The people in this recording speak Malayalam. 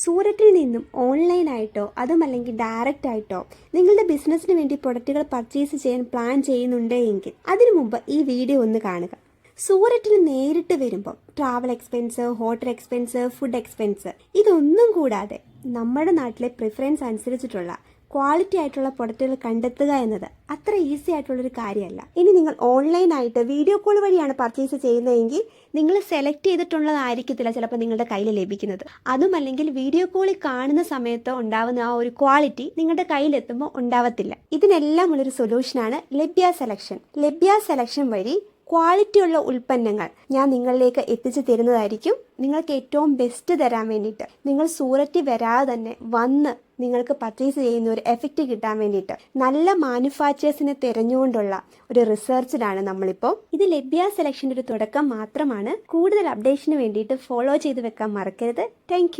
സൂററ്റിൽ നിന്നും ഓൺലൈനായിട്ടോ അതുമല്ലെങ്കിൽ ഡയറക്റ്റ് ആയിട്ടോ നിങ്ങളുടെ ബിസിനസ്സിന് വേണ്ടി പ്രൊഡക്റ്റുകൾ പർച്ചേസ് ചെയ്യാൻ പ്ലാൻ ചെയ്യുന്നുണ്ട് എങ്കിൽ അതിനു മുമ്പ് ഈ വീഡിയോ ഒന്ന് കാണുക. സൂററ്റിൽ നേരിട്ട് വരുമ്പോൾ travel expense, hotel expense, food expense ഇതൊന്നും കൂടാതെ നമ്മുടെ നാട്ടിലെ പ്രിഫറൻസ് അനുസരിച്ചിട്ടുള്ള ക്വാളിറ്റി ആയിട്ടുള്ള പ്രൊഡക്റ്റുകൾ കണ്ടെത്തുക എന്നത് അത്ര ഈസി ആയിട്ടുള്ളൊരു കാര്യമല്ല. ഇനി നിങ്ങൾ ഓൺലൈനായിട്ട് വീഡിയോ കോൾ വഴിയാണ് പർച്ചേസ് ചെയ്യുന്നതെങ്കിൽ നിങ്ങൾ സെലക്ട് ചെയ്തിട്ടുള്ളതായിരിക്കത്തില്ല ചിലപ്പോൾ നിങ്ങളുടെ കയ്യിൽ ലഭിക്കുന്നത്. അതുമല്ലെങ്കിൽ വീഡിയോ കോളിൽ കാണുന്ന സമയത്ത് ഉണ്ടാവുന്ന ആ ഒരു ക്വാളിറ്റി നിങ്ങളുടെ കയ്യിലെത്തുമ്പോൾ ഉണ്ടാവത്തില്ല. ഇതിനെല്ലാം ഉള്ളൊരു സൊല്യൂഷനാണ് ലഭ്യ സെലക്ഷൻ. ലഭ്യ സെലക്ഷൻ വഴി ക്വാളിറ്റിയുള്ള ഉൽപ്പന്നങ്ങൾ ഞാൻ നിങ്ങളിലേക്ക് എത്തിച്ചു തരുന്നതായിരിക്കും. നിങ്ങൾക്ക് ഏറ്റവും ബെസ്റ്റ് തരാൻ വേണ്ടിയിട്ട് നിങ്ങൾ സൂററ്റിൽ വരാതെ തന്നെ വന്ന് നിങ്ങൾക്ക് പർച്ചേസ് ചെയ്യുന്ന ഒരു എഫക്റ്റ് കിട്ടാൻ വേണ്ടിയിട്ട് നല്ല മാനുഫാക്ചേഴ്സിനെ തിരഞ്ഞുകൊണ്ടുള്ള ഒരു റിസർച്ചിലാണ് നമ്മളിപ്പോൾ. ഇത് ലഭ്യ സെലക്ഷൻ്റെ ഒരു തുടക്കം മാത്രമാണ്. കൂടുതൽ അപ്ഡേഷന് വേണ്ടിയിട്ട് ഫോളോ ചെയ്ത് വെക്കാൻ മറക്കരുത്. താങ്ക്